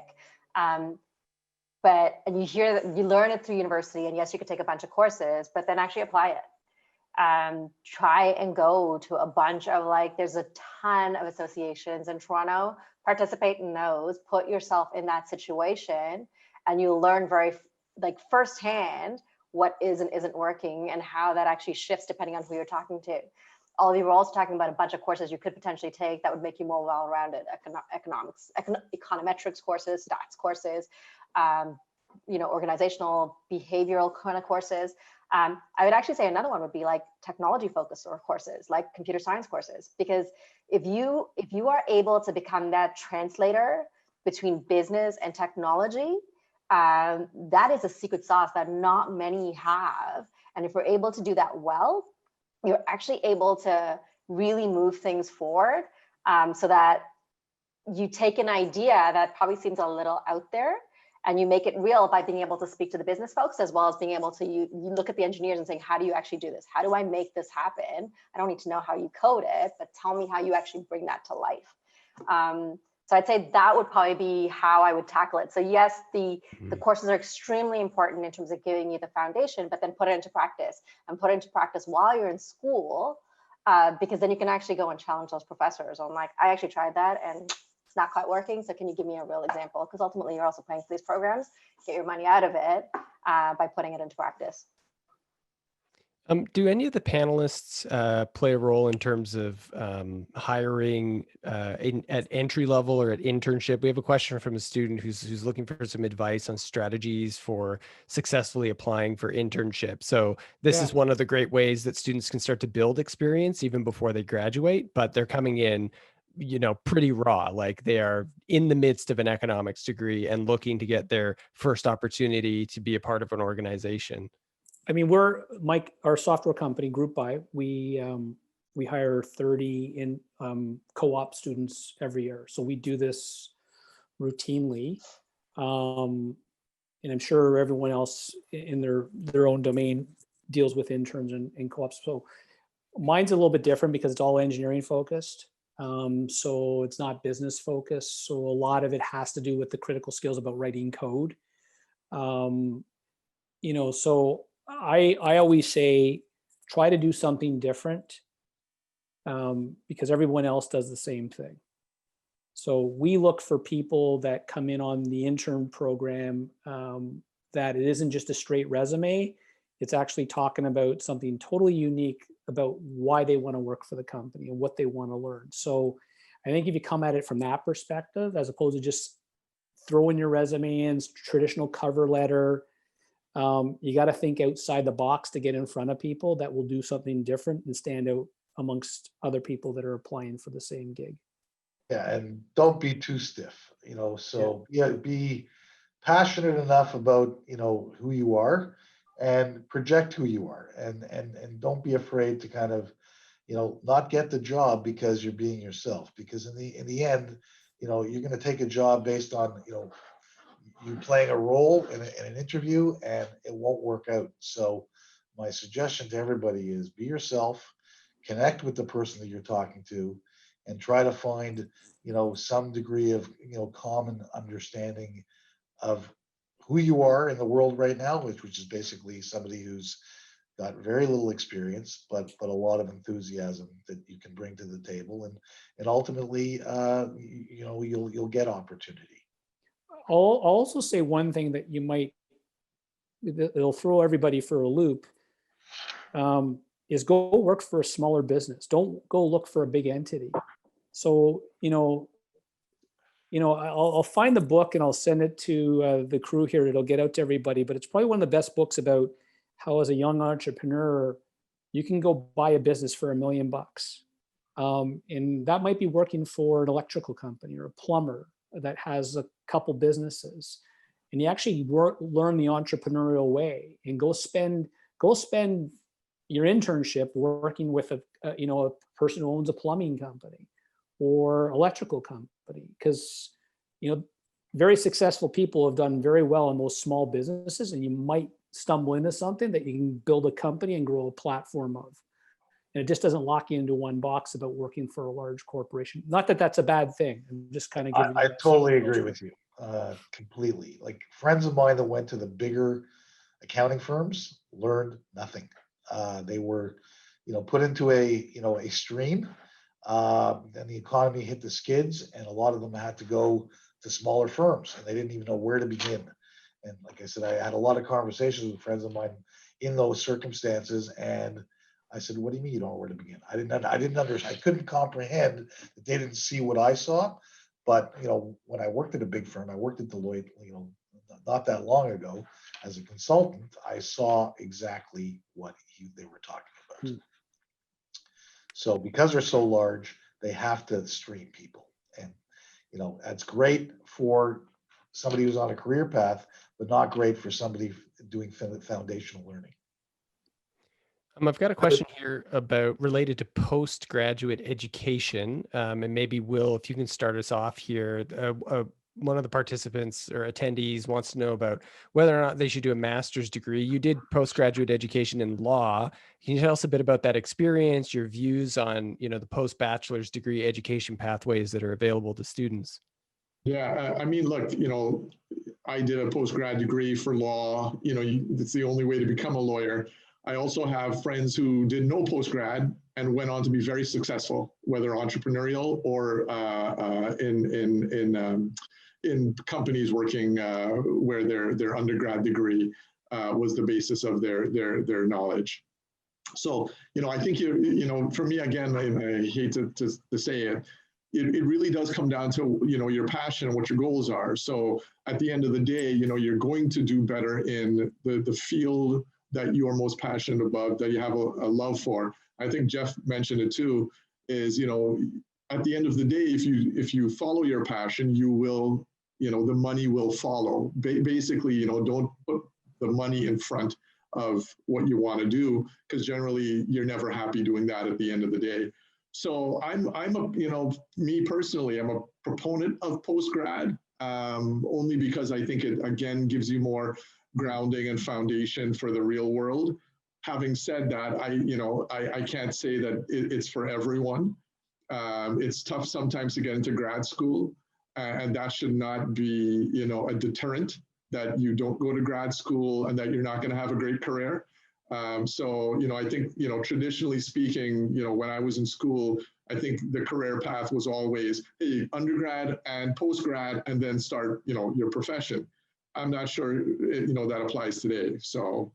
But you learn it through university, and yes, you could take a bunch of courses, but then actually apply it. Try and go to a bunch of there's a ton of associations in Toronto. Participate in those, put yourself in that situation, and you'll learn very firsthand what is and isn't working and how that actually shifts depending on who you're talking to. All of you were also talking about a bunch of courses you could potentially take that would make you more well-rounded: econometrics courses, stats courses, organizational behavioral kind of courses. I would actually say another one would be like technology focused or courses like computer science courses, because if you are able to become that translator between business and technology, that is a secret sauce that not many have. And if we're able to do that well, you're actually able to really move things forward, so that you take an idea that probably seems a little out there and you make it real by being able to speak to the business folks, as well as being able to you look at the engineers and saying, how do you actually do this? How do I make this happen? I don't need to know how you code it, but tell me how you actually bring that to life. So I'd say that would probably be how I would tackle it. So yes, the courses are extremely important in terms of giving you the foundation, but then put it into practice, and put it into practice while you're in school, because then you can actually go and challenge those professors on like, I actually tried that and it's not quite working. So can you give me a real example? Because ultimately you're also paying for these programs, get your money out of it by putting it into practice. Do any of the panelists play a role in terms of hiring at entry level or at internship? We have a question from a student who's looking for some advice on strategies for successfully applying for internship. So this is one of the great ways that students can start to build experience even before they graduate, but they're coming in, pretty raw, like they are in the midst of an economics degree and looking to get their first opportunity to be a part of an organization. I mean, our software company, Group Buy, we hire 30 in co-op students every year. So we do this routinely. And I'm sure everyone else in their own domain deals with interns and co-ops. So mine's a little bit different because it's all engineering focused. So it's not business focused. So a lot of it has to do with the critical skills about writing code. So I always say, try to do something different, because everyone else does the same thing. So we look for people that come in on the intern program, that it isn't just a straight resume. It's actually talking about something totally unique about why they want to work for the company and what they want to learn. So I think if you come at it from that perspective, as opposed to just throwing your resume in, traditional cover letter, you got to think outside the box to get in front of people that will do something different and stand out amongst other people that are applying for the same gig. Yeah, and don't be too stiff, be passionate enough about, who you are, and project who you are, and don't be afraid to kind of, not get the job because you're being yourself, because in the end, you're going to take a job based on, you playing a role in an interview, and it won't work out. So my suggestion to everybody is be yourself, connect with the person that you're talking to, and try to find, some degree of, common understanding of who you are in the world right now, which is basically somebody who's got very little experience, but a lot of enthusiasm that you can bring to the table, and ultimately, you'll get opportunity. I'll also say one thing that it'll throw everybody for a loop, is go work for a smaller business. Don't go look for a big entity. So, I'll find the book and I'll send it to the crew here. It'll get out to everybody, but it's probably one of the best books about how, as a young entrepreneur, you can go buy a business for $1 million. And that might be working for an electrical company or a plumber that has a couple businesses. and you actually learn the entrepreneurial way, and go spend your internship working with a person who owns a plumbing company or electrical company, because very successful people have done very well in those small businesses, and you might stumble into something that you can build a company and grow a platform of. And it just doesn't lock you into one box about working for a large corporation. Not that that's a bad thing. I'm just kind of giving I totally agree with you completely. Like friends of mine that went to the bigger accounting firms learned nothing. They were, put into a stream. Then the economy hit the skids, and a lot of them had to go to smaller firms, and they didn't even know where to begin. And like I said, I had a lot of conversations with friends of mine in those circumstances, and I said, "What do you mean you don't know where to begin?" I didn't understand. I couldn't comprehend that they didn't see what I saw. But when I worked at a big firm, I worked at Deloitte, not that long ago as a consultant. I saw exactly what they were talking about. So because they're so large, they have to stream people, and that's great for somebody who's on a career path, but not great for somebody doing foundational learning. I've got a question here related to postgraduate education, and maybe Will, if you can start us off here. One of the participants or attendees wants to know about whether or not they should do a master's degree. You did postgraduate education in law. Can you tell us a bit about that experience, your views on the post-bachelor's degree education pathways that are available to students? Yeah, I mean, look, I did a postgrad degree for law. It's the only way to become a lawyer. I also have friends who did no postgrad and went on to be very successful, whether entrepreneurial or in companies working where their undergrad degree was the basis of their knowledge. So, I think for me, again, I hate to say it. It really does come down to your passion and what your goals are. So at the end of the day, you're going to do better in the field that you're most passionate about, that you have a love for. I think Jeff mentioned it too, is at the end of the day, if you follow your passion, you will, the money will follow. Basically, don't put the money in front of what you want to do, because generally you're never happy doing that at the end of the day. So me personally, I'm a proponent of postgrad, only because I think it, again, gives you more grounding and foundation for the real world. Having said that, I can't say that it's for everyone. It's tough sometimes to get into grad school, and that should not be, a deterrent that you don't go to grad school and that you're not going to have a great career. So, I think, traditionally speaking, when I was in school, I think the career path was always, hey, undergrad and postgrad, and then start, your profession. I'm not sure, that applies today. So,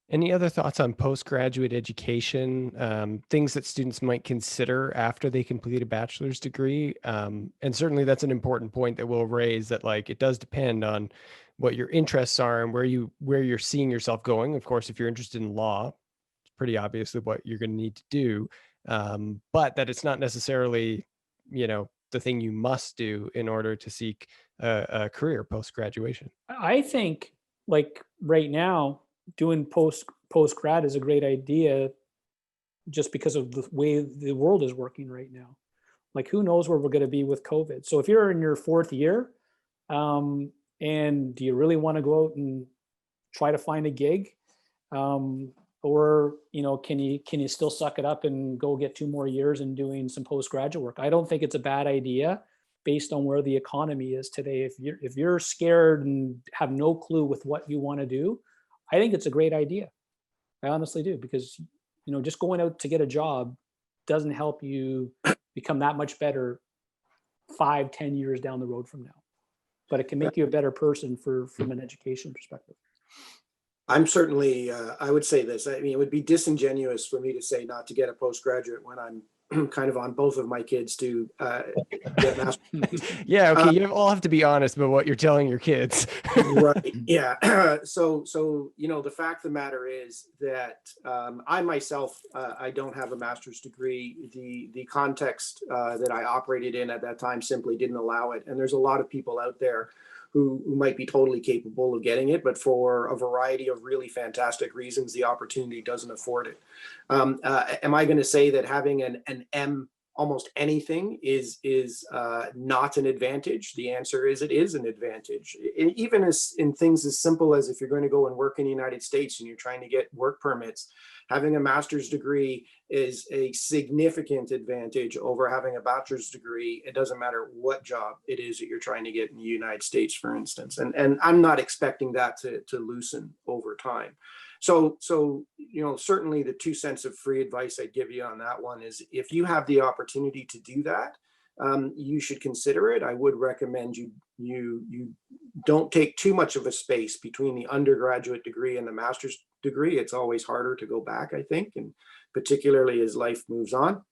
Any other thoughts on postgraduate education, things that students might consider after they complete a bachelor's degree? And certainly that's an important point that we'll raise, that it does depend on what your interests are and where you're seeing yourself going. Of course, if you're interested in law, it's pretty obviously what you're going to need to do, but that it's not necessarily, the thing you must do in order to seek a career post-graduation. I think right now, doing post-grad is a great idea, just because of the way the world is working right now. Who knows where we're going to be with COVID? So if you're in your fourth year, and do you really want to go out and try to find a gig? Or, can you still suck it up and go get 2 more years and doing some postgraduate work? I don't think it's a bad idea based on where the economy is today. If you're scared and have no clue with what you want to do, I think it's a great idea. I honestly do, because, just going out to get a job doesn't help you become that much better 5-10 years down the road from now, but it can make you a better person from an education perspective. I'm certainly, I would say this, I mean, it would be disingenuous for me to say not to get a postgraduate when I'm kind of on both of my kids to get master's degrees. Yeah, okay, you all have to be honest about what you're telling your kids. Right. Yeah. So the fact of the matter is that I myself, I don't have a master's degree. The context that I operated in at that time simply didn't allow it. And there's a lot of people out there who might be totally capable of getting it, but for a variety of really fantastic reasons, the opportunity doesn't afford it. Am I going to say that having an M almost anything is not an advantage? The answer is it is an advantage. Even as in things as simple as if you're going to go and work in the United States and you're trying to get work permits, having a master's degree is a significant advantage over having a bachelor's degree. It doesn't matter what job it is that you're trying to get in the United States, for instance. And I'm not expecting that to loosen over time. So certainly the 2 cents of free advice I'd give you on that one is if you have the opportunity to do that, you should consider it. I would recommend you don't take too much of a space between the undergraduate degree and the master's degree. It's always harder to go back, I think, and particularly as life moves on.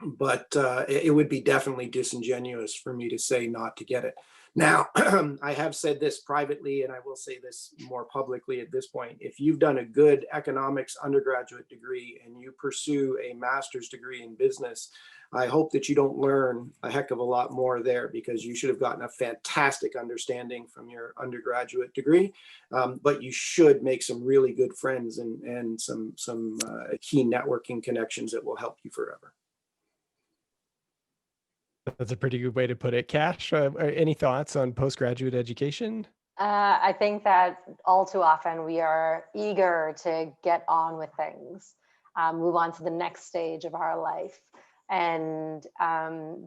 But it would be definitely disingenuous for me to say not to get it. Now, I have said this privately, and I will say this more publicly at this point. If you've done a good economics undergraduate degree and you pursue a master's degree in business, I hope that you don't learn a heck of a lot more there, because you should have gotten a fantastic understanding from your undergraduate degree. But you should make some really good friends and some key networking connections that will help you forever. That's a pretty good way to put it. Cash, any thoughts on postgraduate education? I think that all too often we are eager to get on with things, move on to the next stage of our life. And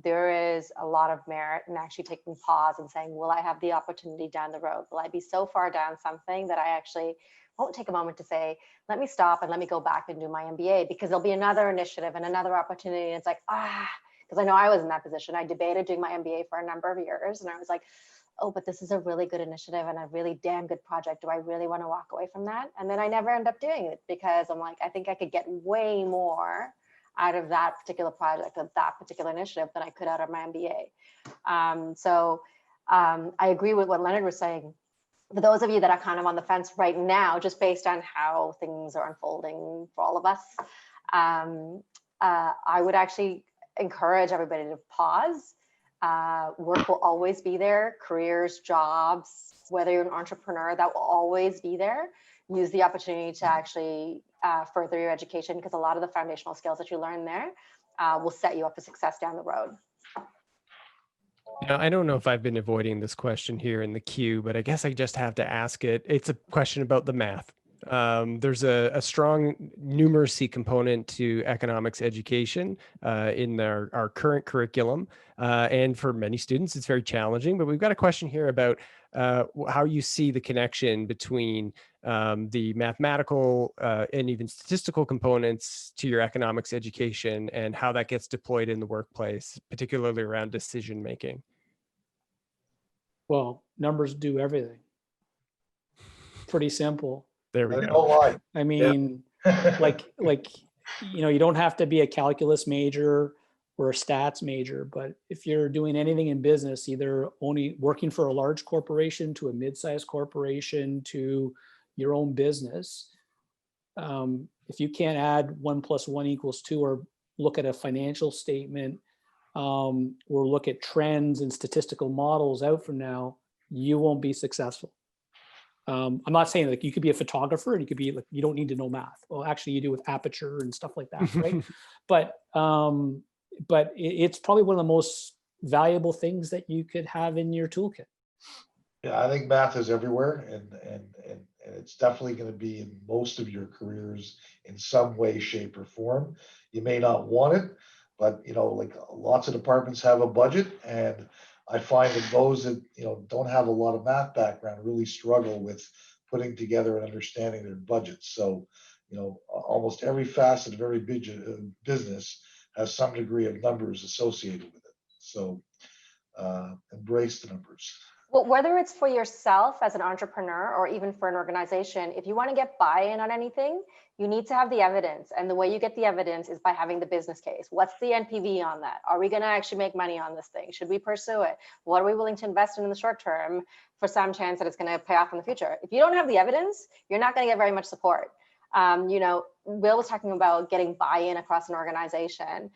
there is a lot of merit in actually taking pause and saying, will I have the opportunity down the road? Will I be so far down something that I actually won't take a moment to say, let me stop and let me go back and do my MBA, because there'll be another initiative and another opportunity. And it's like, because I know I was in that position. I debated doing my MBA for a number of years, and I was like, oh, but this is a really good initiative and a really damn good project. Do I really want to walk away from that? And then I never end up doing it, because I'm like, I think I could get way more out of that particular project, of that particular initiative, than I could out of my MBA. So I agree with what Leonard was saying. For those of you that are kind of on the fence right now, just based on how things are unfolding for all of us, I would actually encourage everybody to pause. Work will always be there. Careers, jobs, whether you're an entrepreneur, that will always be there. Use the opportunity to actually further your education, because a lot of the foundational skills that you learn there will set you up for success down the road. I don't know if I've been avoiding this question here in the queue, but I guess I just have to ask it. It's a question about the math. There's a strong numeracy component to economics education in our current curriculum. And for many students, it's very challenging. But we've got a question here about how you see the connection between the mathematical and even statistical components to your economics education, and how that gets deployed in the workplace, particularly around decision making. Well, numbers do everything. Pretty simple. There we Don't go. lie. I mean, like, you don't have to be a calculus major or a stats major, but if you're doing anything in business, either only working for a large corporation to a mid-sized corporation to your own business, if you can't add 1 + 1 = 2, or look at a financial statement, or look at trends and statistical models out from now, you won't be successful. I'm not saying like you could be a photographer and you could be like, you don't need to know math. Well, actually you do with aperture and stuff like that, right? But it's probably one of the most valuable things that you could have in your toolkit. Yeah, I think math is everywhere, and it's definitely going to be in most of your careers in some way, shape, or form. You may not want it, but like lots of departments have a budget, and I find that those that don't have a lot of math background really struggle with putting together and understanding their budgets. So almost every facet of every business has some degree of numbers associated with it. So embrace the numbers. Well, whether it's for yourself as an entrepreneur or even for an organization, if you want to get buy-in on anything, you need to have the evidence. And the way you get the evidence is by having the business case. What's the NPV on that? Are we going to actually make money on this thing? Should we pursue it? What are we willing to invest in the short term for some chance that it's going to pay off in the future? If you don't have the evidence, you're not going to get very much support. You know, Will was talking about getting buy-in across an organization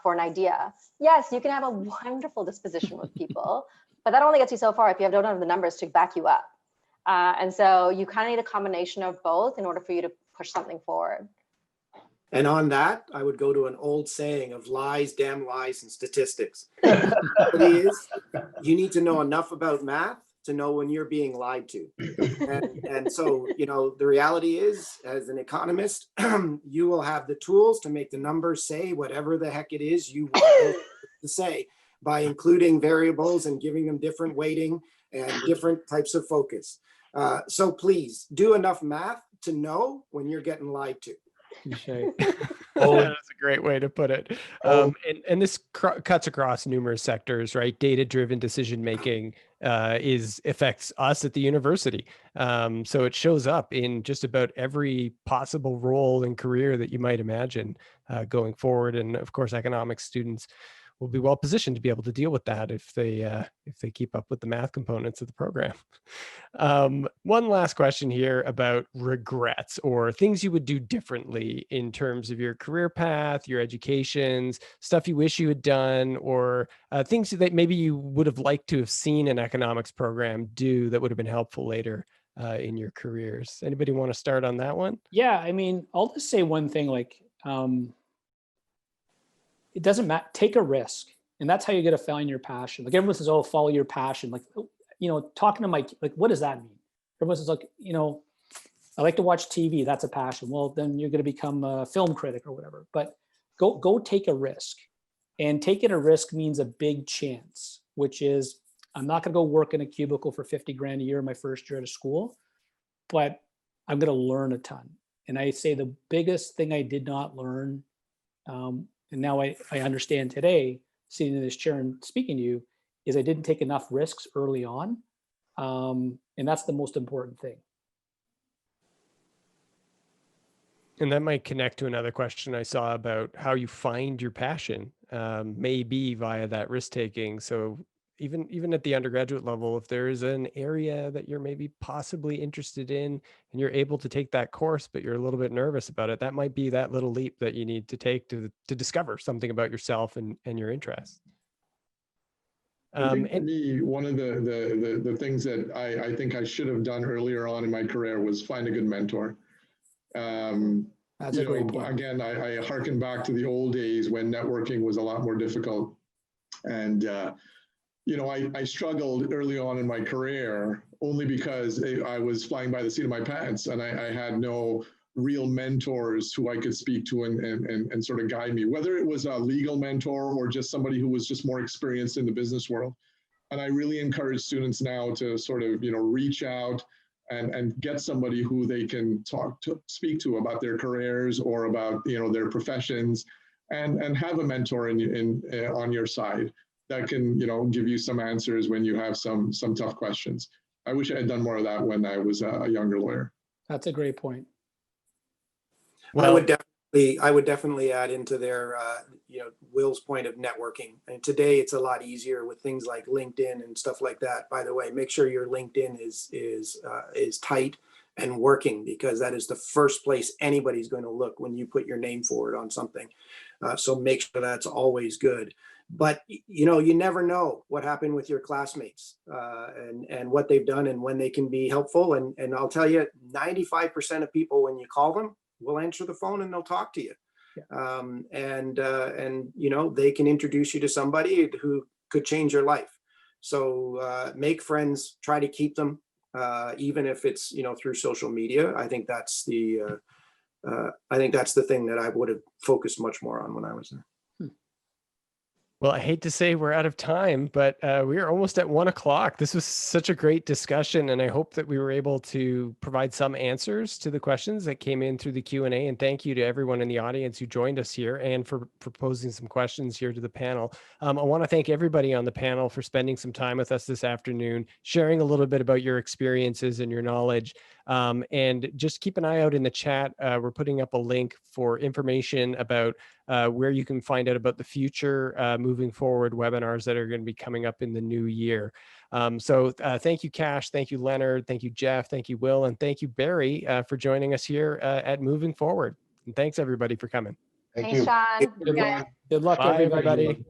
for an idea. Yes, you can have a wonderful disposition with people, but that only gets you so far if you don't have the numbers to back you up. And so you kind of need a combination of both in order for you to push something forward. And on that, I would go to an old saying of lies, damn lies, and statistics. It is, you need to know enough about math to know when you're being lied to. And so, you know, the reality is, as an economist, you will have the tools to make the numbers say whatever the heck it is you want to say, by including variables and giving them different weighting and different types of focus. So please do enough math to know when you're getting lied to. That's a great way to put it. And this cuts across numerous sectors, right? Data-driven decision-making affects us at the university. So it shows up in just about every possible role and career that you might imagine going forward. And of course, economics students will be well positioned to be able to deal with that if they keep up with the math components of the program. One last question here about regrets or things you would do differently in terms of your career path, your educations, stuff you wish you had done, or things that maybe you would have liked to have seen an economics program do that would have been helpful later in your careers. Anybody want to start on that one? Yeah, I mean, I'll just say one thing, like, it doesn't matter, take a risk. And that's how you get to find your passion. Like everyone says, oh, follow your passion. Like, you know, talking to my, like, what does that mean? Everyone says, like, you know, I like to watch TV. That's a passion. Well, then you're going to become a film critic or whatever, but go take a risk. And taking a risk means a big chance, which is I'm not going to go work in a cubicle for 50 grand a year my first year out of school, but I'm going to learn a ton. And I say the biggest thing I did not learn, and now I understand today, sitting in this chair and speaking to you, is I didn't take enough risks early on. And that's the most important thing. And that might connect to another question I saw about how you find your passion, maybe via that risk taking. So even at the undergraduate level, if there is an area that you're maybe possibly interested in and you're able to take that course, but you're a little bit nervous about it, that might be that little leap that you need to take to discover something about yourself and your interests. I think for me, one of the things that I think I should have done earlier on in my career was find a good mentor. That's a great point. Again, I harken back to the old days when networking was a lot more difficult. And you know, I struggled early on in my career only because I was flying by the seat of my pants and I had no real mentors who I could speak to and sort of guide me, whether it was a legal mentor or just somebody who was just more experienced in the business world. And I really encourage students now to sort of, you know, reach out and get somebody who they can speak to about their careers or about, you know, their professions, and have a mentor on your side that can, you know, give you some answers when you have some tough questions. I wish I had done more of that when I was a younger lawyer. That's a great point. Well, I would definitely add into their, you know, Will's point of networking. And today it's a lot easier with things like LinkedIn and stuff like that. By the way, make sure your LinkedIn is tight and working, because that is the first place anybody's going to look when you put your name forward on something. So make sure that's always good. But, you know, you never know what happened with your classmates and what they've done and when they can be helpful. And I'll tell you, 95% of people, when you call them, will answer the phone and they'll talk to you. Yeah. And you know, they can introduce you to somebody who could change your life. So make friends, try to keep them, even if it's, you know, through social media. I think that's the thing that I would have focused much more on when I was there. Well, I hate to say we're out of time, but we are almost at 1 o'clock. This was such a great discussion, and I hope that we were able to provide some answers to the questions that came in through the Q&A. And thank you to everyone in the audience who joined us here and for proposing some questions here to the panel. I want to thank everybody on the panel for spending some time with us this afternoon, sharing a little bit about your experiences and your knowledge. And just keep an eye out in the chat. We're putting up a link for information about where you can find out about the future moving forward webinars that are going to be coming up in the new year. So thank you, Cash. Thank you, Leonard. Thank you, Jeff. Thank you, Will. And thank you, Barry, for joining us here at Moving Forward. And thanks, everybody, for coming. Thank Thanks, you. Sean. Good luck, Bye, everybody. everybody.